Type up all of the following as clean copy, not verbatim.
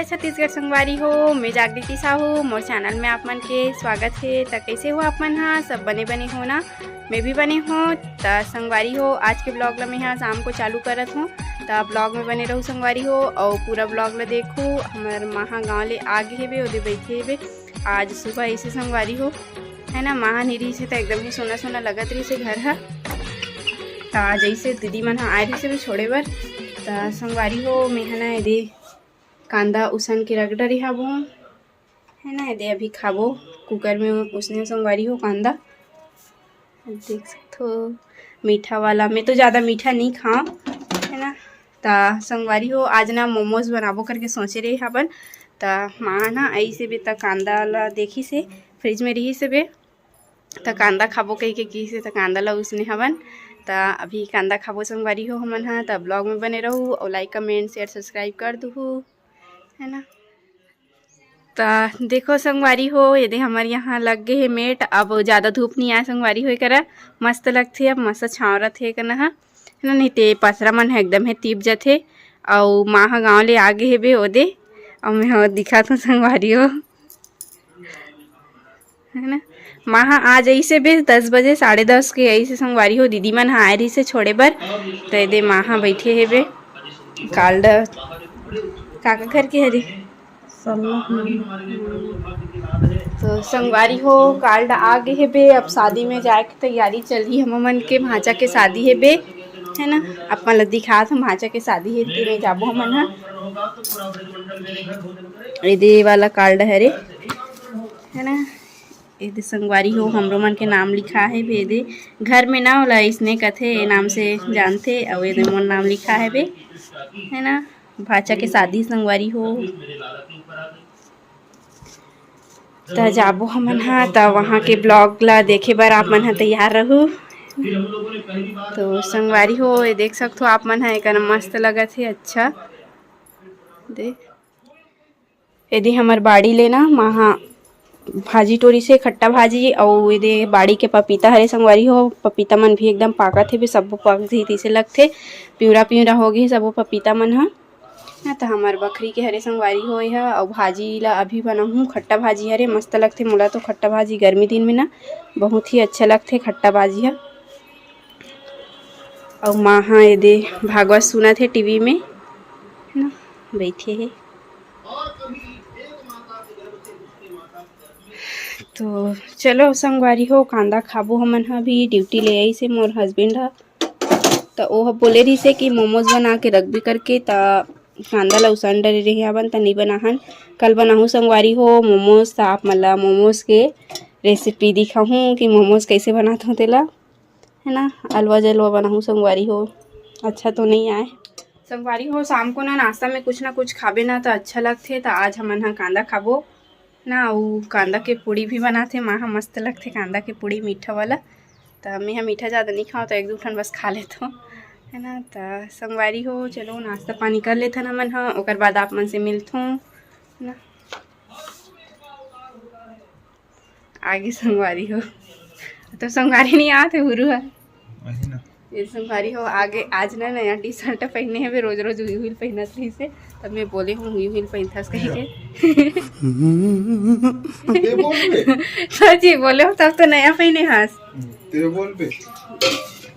जय छत्तीसगढ़ संगवारी हो। मैं जागृति साहू, मोर चैनल में आप मन के स्वागत है। तो कैसे हो आप मन? हाँ, सब बने बने हो ना? मैं भी बने हूँ। तो संगवारी हो, आज के ब्लॉग ला मैं यहाँ शाम को चालू करत हूँ। तो ब्लॉग में बने रहूँ संगवारी हो और पूरा ब्लॉग ला देखो। हमारे महा गाँव ले आगे हेबे, ओदे बैठे हेबे। आज सुबह ऐसे संगवारी हो है ना, महा नहीं से तो एकदम ही सोना सोना लगत रही से घर है। तो आज ऐसे दीदी मन आए रही से भी छोड़े बर। तो संगवारी हो, मैं है ना दे कांदा उसन के रगड़ रही हबो है ना। दे अभी खाबो कुकर में उसने संगवारी हो कांदा, देख सकते हो मीठा वाला। मैं तो ज़्यादा मीठा नहीं खाऊँ है ना। तो संगवारी हो, आज ना मोमोज बनाबो करके सोचे रही हबन। तो माँ ना ऐसे भी तो कांदा ला देखी से फ्रिज में रही से बे, तो कांदा खाबो कही के की से तो कांदा ला उसने हवन। तो अभी कांदा खाबो संगवारी हो हमन। हाँ, तो ब्लॉग में बने रहूँ और लाइक कमेंट शेयर सब्सक्राइब कर दूँ है ना। तो देखो संगवारी हो, यदि हमारे यहाँ लग गए है मेट। अब ज़्यादा धूप नहीं आए संगवारी हो करा, मस्त लगथे। अब मस्त छावरत है कना है ना। नहीं ते पसरा मन है एकदम है तीप जाथे। और माँ हा गाँव ले आगे है बे ओदे, और मैं हो दिखा हूँ संगवारी हो है ना। माँ हा आज ऐसे बे 10 बजे 10:30 के ऐसे संगवारी हो दीदी मन आए रही से छोड़े बर। तो यदि माँ हा बैठे है बे काल्ड काका घर के हरे। तो संगवारी हो काल्ड आगे है बे। अब शादी में जाए की तैयारी चल रही हम मन के। भांचा के शादी है बे है ना। अपन ला दिखा था भांचा के शादी है ते में जाबो हमन हा। दे वाला कार्ड है रे है ना। ये संगवारी हो हमरो मन के नाम लिखा है बे। दे घर में ना होला इसने कथे नाम से जानते, और ये मोर नाम लिखा है बे है ना। भाचा के शादी संगवारी हो तो जाबो हमन हा। तो वहाँ के ब्लॉग ला देखे बर आप मन हा तैयार रहू। तो संगवारी हो, ये देख सकते हो आप मन हा, एक मस्त लगत है। अच्छा देख, यदि हमार बाड़ी लेना महा भाजी टोरी से खट्टा भाजी, और ये बाड़ी के पपीता हरे संगवारी हो। पपीता मन भी एकदम पाकत है, सब पक धी से लगथे। पिवरा पिवरा हो गए सब पपीता मन हा। तो हमार बकरी के हरे संगवारी हो है। और भाजी ला अभी बनाऊँ खट्टा भाजी हरे, मस्त लगथे मोला तो खट्टा भाजी गर्मी दिन में ना बहुत ही अच्छा लगथे खट्टा भाजी है। और माँ हाँ ये दे भागवत सुना थे टीवी में है ना, बैठे है। तो चलो संगवारी हो कांदा खाबो हमन हा। भी ड्यूटी ले आई से मोर हस्बैंड हा। तो वो बोले रही से कि मोमोज बना के रख भी करके। तो कांदा ला उसन डरे रही हवन तो नहीं बनाहन। कल बनाहूँ संगवारी हो मोमोज। तो आप मला मोमोज के रेसिपी दिखाऊँ कि मोमोज कैसे बनाता हूँ तेला है ना। अलवा जलवा बनाऊँ संगवारी हो, अच्छा तो नहीं आए संगवारी हो। शाम को ना नाश्ता में कुछ ना कुछ खाबे ना तो अच्छा लगथे। तो आज हमन हा कांदा खाबो ना, वो कांदा के पूड़ी भी बनाते माँ हा, मस्त लगथे कांदा के पूड़ी मीठा वाला। तो मैं हा मीठा ज़्यादा नहीं खाऊँ, तो 1-2 ठन बस खा लेता हूँ है ना। तो संगवारी हो चलो नाश्ता पानी कर लेथन हमन हा, ओकर बाद आप मन से मिलथूँ ना आगे संगवारी हो। तो संगवारी नहीं आते हुरू है ये संगवारी हो आगे। आज ना नया टी शर्ट पहने है, रोज रोज हुई हुई पहनत रही से। तब मैं बोले हूँ हुई हुई पहनथस कही के सची बोले हो, तब तो नया पहने हस तेरे बोल पे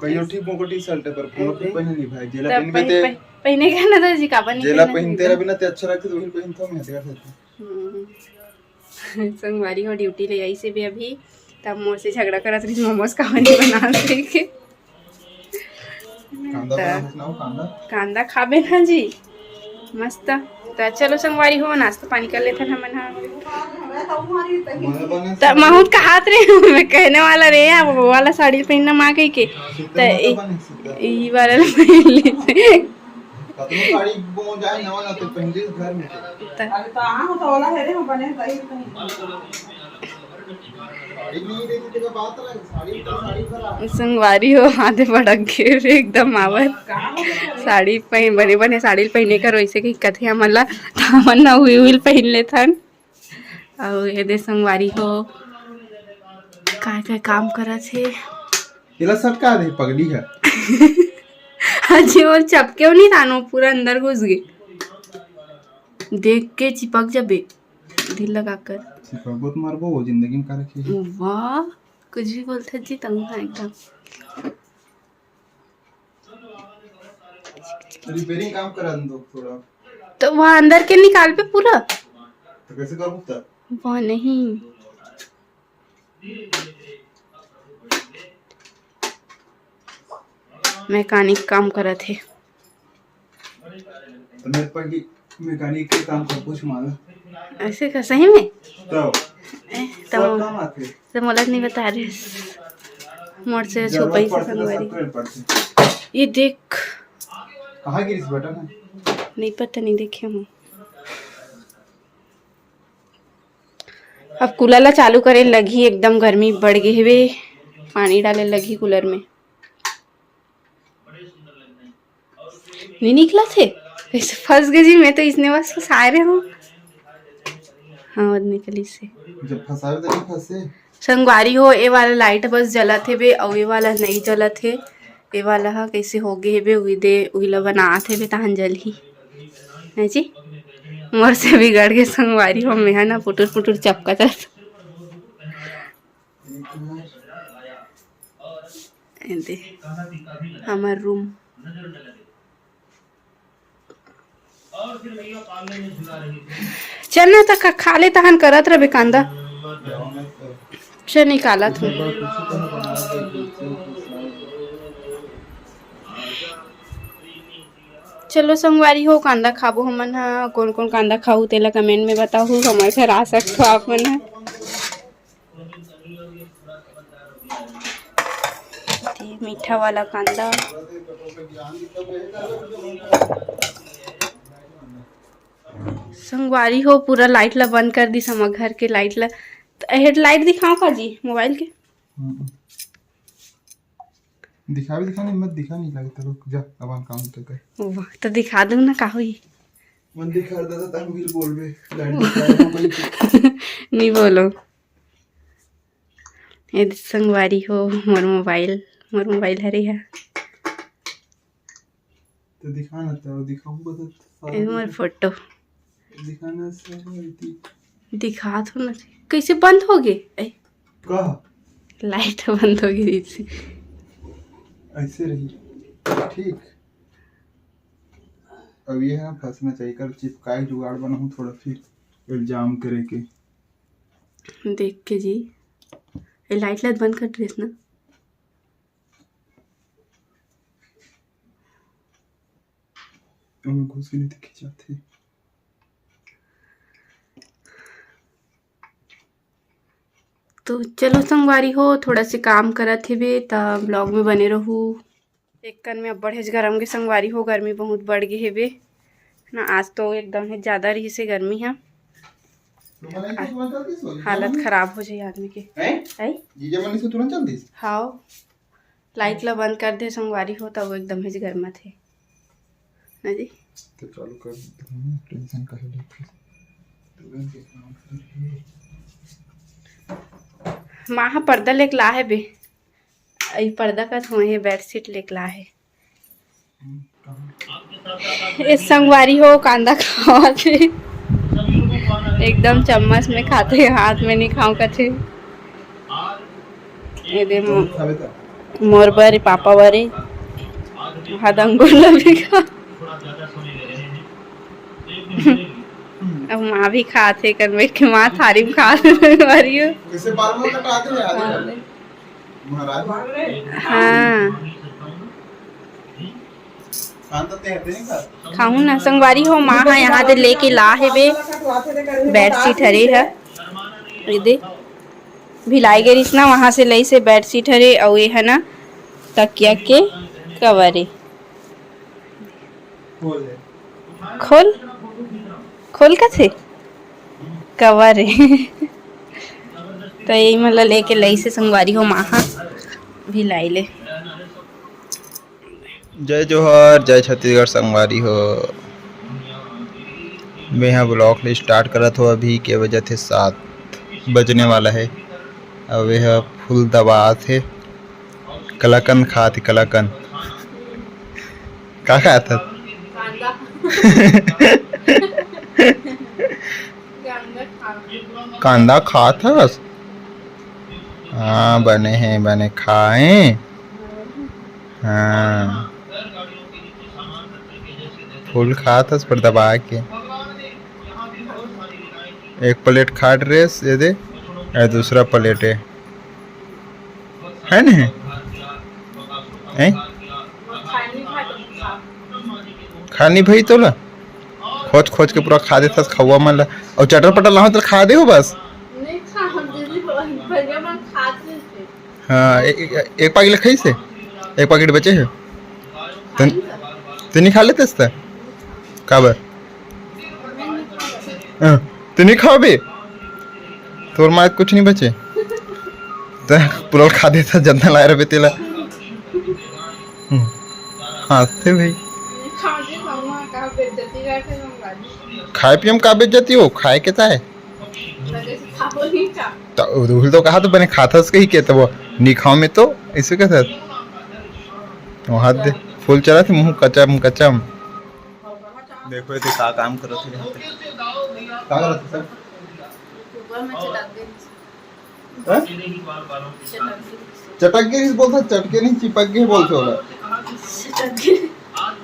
कहियो ठीक मोको टी शर्ट पर पूरा पहने नहीं भाई। जेला पहनते पहने का ना तो जी का बनी जेला पहनते रह बिना ते अच्छा लगते तो वही पहनता मैं देखा था। संगवारी हो ड्यूटी ले आई से भी अभी। तब मोर से झगड़ा करत रही मोमोज का बनी बना के। कांदा खाबे ना जी मस्त। तो चलो संगवारी हो नाश्ता पानी कर लेते हमन हा। तो महूत का हाथ रे मैं कहने वाला रे वो वाला साड़ी पहनना माँ कही के। तो ई वाला पहन ली साड़ी बो जाए नवा ना तो पहन ली घर में। अरे तो आ हो तो वाला है रे हम बने सही संगवारी हो आधे भड़क गए रे एकदम आवत। साड़ी पहन बने बने साड़ी पहने कर वैसे कि कथे हमला हमन ना हुई हुई पहन लेथन। और ये दे संगवारी हो काय काम करत है। येला सब का दे पगड़ी है अजी और चपके नहीं थानो पूरा अंदर घुस गए देख के चिपक जाबे दिल लगाकर। बहुत मारबो वो जिंदगी में करे की। वाह कुछ भी बोलते जी तंग है एकदम। रिपेयरिंग काम करा दो थोड़ा। तो वहाँ अंदर के निकाल पे पूरा। तो कैसे करूँ तब? वहाँ नहीं मैकेनिक काम करा थे। तो मेरे पर की मैकेनिक के काम सब कुछ मालूम। ऐसे का सही में? तो तो काम आते। तो मोला नहीं बता रहे मोर से छुपाई से संगवारी। ये देख कहाँ गिरी इस बटन है? नहीं पता नहीं देखे हूँ। अब कूलर ला चालू करे लगी एकदम गर्मी बढ़ गई है वे पानी डाले लगी कूलर में। नहीं निकला थे कैसे फंस गई जी मैं तो इसने बस फंसाए हूँ। हाँ निकली से जब फंसावे तो नहीं फंसे। संगवारी हो ये वाला लाइट बस जला थे बे और ये वाला नहीं जला थे। ये वाला हा कैसे हो गए बे उही दे उहिला बना थे बे तहन जल ही है जी। मोर से बिगड़ के संगवारी हो में है ना पुटुर पुटुर चपका था। हमार रूम चल ना तक खा ले तहन करत रहे कांदा से निकाला था। चलो संगवारी हो कांदा खाबो हमन हा कौन कौन कांदा खाऊ तेला कमेंट में बताओ हमारे घर आ सकते हो आप मन हा। मीठा वाला कांदा संगवारी हो पूरा लाइट ला बंद कर दी समा घर के लाइट ला। हेडलाइट दिखाओ का जी मोबाइल के। दिखा भी दिखा नहीं मत दिखा नहीं लगता रुक जा अब हम काम तो कर। वाह तो दिखा दूँ ना का हुई। मन दिखा देता तब भी बोल बे लाइट दिखा नहीं बोलो ये संगवारी हो मोर मोबाइल हरे है तो दिखाना तो दिखाऊंगा तो ये मोर फोटो दिखाना सब दिखा तो ना कैसे बंद हो गए कहा लाइट बंद हो गई थी ऐसे रही ठीक। अब ये है फंसना चाहिए कर चिपकाई जुगाड़ बनाऊं थोड़ा फिर इल्जाम करे के देख के जी ये लाइट बंद कर ड्रेस ना। घुस के नहीं खिंचाते। तो चलो संगवारी हो थोड़ा से काम करा थे बे तब ब्लॉग में बने रहू। एक कन में अब बढ़े गरम के संगवारी हो गर्मी बहुत बढ़ गई है बे ना आज तो एकदम है ज़्यादा रही से गर्मी है हालत खराब हो जाए आदमी के। हाँ लाइट ला बंद कर दे संगवारी हो तब एकदम है गर्मा थे ना जी। तो चालू कर टेंशन का माँ पर्दा लेके ला है बे पर्दा का धोए है बेडशीट लेके ला है। इस संगवारी हो कांदा खाते एकदम चम्मच में खाते हाथ में नहीं खाऊं कथे। ये दे मोर बारे पापा बारे हाथ अंगुल भी खा अब माँ भी खाते कर मैं कि माँ थारी में खा रही हूँ। हाँ खाऊं ना संगवारी हो माँ हाँ यहाँ से लेके ला है बे बेडशीट हरे है ये दे भिलाई गई ना वहाँ से लई से बेडशीट हरे और ये है ना तकिया के कवरे खोल खोल का थे कवर है तो यही मतलब लेके लई से संगवारी हो माहा भी लाई ले। जय जोहर जय छत्तीसगढ़ संगवारी हो। मैं यहाँ ब्लॉग स्टार्ट करा था अभी के वजह थे 7 बजने वाला है। अब यह फुल दबा थे कलाकन खा थे कलाकन का खाया था कांदा खात हस? हाँ बने हैं, बने खाए। हाँ फूल खात हस पर दबा के। एक प्लेट खाट रेस दे दे और दूसरा प्लेट है नहीं है? खानी भाई तो ला खोज खोज के पूरा खा देता खवा मन ला और चटर पटर लाओ तो खा दे हो बस। हाँ एक पैकेट खाई से एक पैकेट बचे है तो नहीं खा लेते इसका काबर तो नहीं खाओ बे तोर माँ कुछ नहीं बचे तो पूरा खा देता जनता ला रहे तेला हंसते भाई खाए पियम का बेइज्जती हो खाए के चाहे तो कहा तो बने खाथस के ही के तो वो नहीं खाओ में तो इसे क्या था वो हाथ दे फूल चला थे मुंह कचम कचम। देखो ये का काम कर रहे थे यहाँ पे क्या कर रहे थे सर चटक गिरी बोलता चटके नहीं चिपक गए बोलते होगा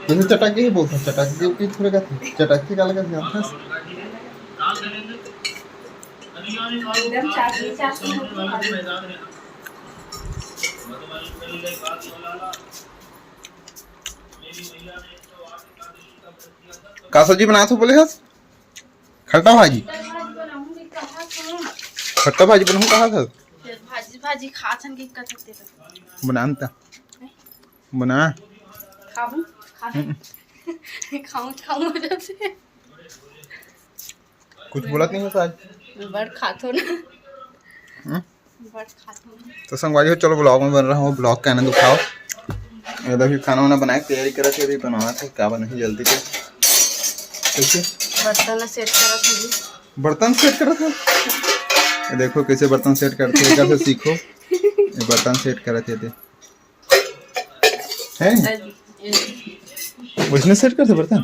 जैसे चटक गिरी बोलता चटक गिरी थोड़े का चटक के काला का जानता एकदम चाटनी चाटनी का सब्जी बना तो बोले हस खट्टा भाजी खट्टा भाजी बनाऊं कहा था भाजी भाजी खासन की कथते बनाता बना खाऊं खाऊं खाऊं जैसे कुछ बोला नहीं है आज बड़ खातो ना बड़ खातो तो संगवारी हो चलो ब्लॉग में बन रहा हूँ ब्लॉग का आनंद उठाओ। इधर भी खाना वाना बनाए तैयारी कर रहे थे बनाना था क्या बना जल्दी से कैसे बर्तन सेट करा था बर्तन सेट करा था देखो कैसे बर्तन सेट करते हैं कैसे सीखो ये बर्तन सेट कर रहे थे हैं उसने सेट करते बर्तन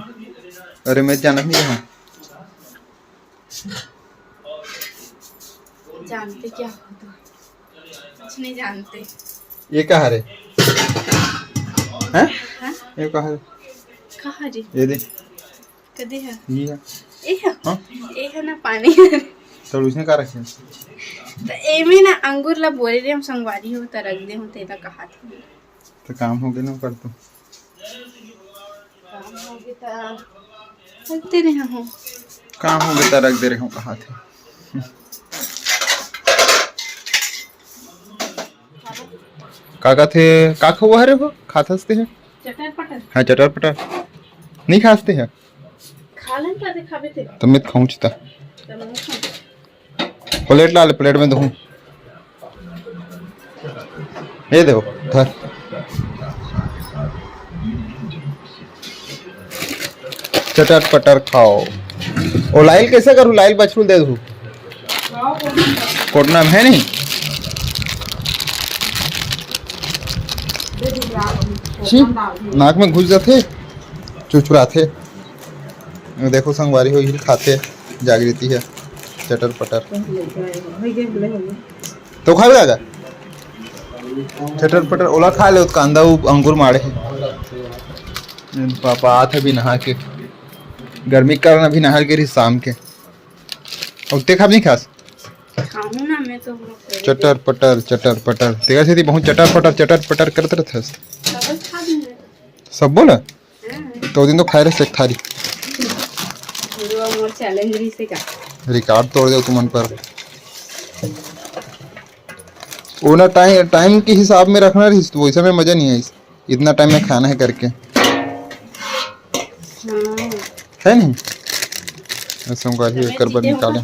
अरे मैं जाना नहीं रहा जानते क्या होता कुछ नहीं जानते ये कहाँ रे हैं ये कहाँ रे कहाँ जी ये दे कदे है ये है हाँ ये है ना पानी तो उसने कहाँ रखे तो एमे ना अंगूर ला बोले रे हम संगवारी हो त रख दे हम तेरा कहा था तो काम हो गया ना कर तो काम हो गया त रखते रहे हम काम हो गया तो रख दे रहे हो कहा थे काका थे काका हुआ रे हो खाते हैं चटर पटर हाँ चटर पटर नहीं खाते हैं खा लें क्या दिखावे थे तो मैं खाऊंचता प्लेट ला ले प्लेट में दूँ ये देखो धर चटर पटर खाओ और लाइल कैसे करूँ लाइल बछड़ू दे दूँ कोटना में है नहीं नाक में घुस जाते चुचुराते देखो संगवारी हो खाते जागृति है चटर पटर तो खा जाएगा चटर पटर ओला खा ले कांदा अंगूर मारे पापा आते भी नहा के गर्मी कारण अभी नहा के शाम के उतने खा नहीं खास खाऊं ना मैं तो चटर पटर तेरा से बहुत चटर पटर करते रहते सब बोला तो दिन तो खाए रहे थारी मोर चैलेंज रही से का रिकॉर्ड तोड़ दो तुमन पर वो ना टाइम के हिसाब में रखना रही तो वैसे में मजा नहीं है इतना टाइम में खाना है करके है नहीं कर निकाले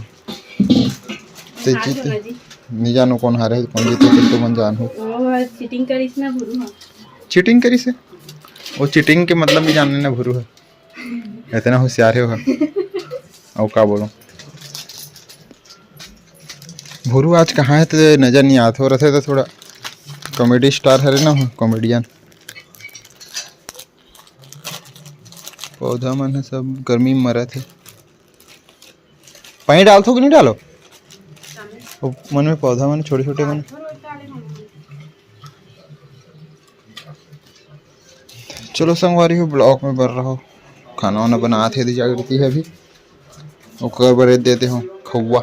नहीं जानो कौन हारे कौन जीते तो मन जान हो चीटिंग करी ना भुरू चीटिंग करी से वो चीटिंग के मतलब भी जानने ना भुरू है इतना होशियार है और का बोलो भुरू आज कहाँ है तो नजर नहीं आता हो रहे तो थोड़ा कॉमेडी स्टार है ना कॉमेडियन पौधा मन है सब गर्मी में मरा थे पानी डालते हो कि नहीं डालो? वो मन में पौधा मन छोटे छोटे मन। चलो संगवारी हो, ब्लॉक में बढ़ रहा हो, खाना वाना बना थे दी जागृति है अभी, और कर बरे देते हो खौवा।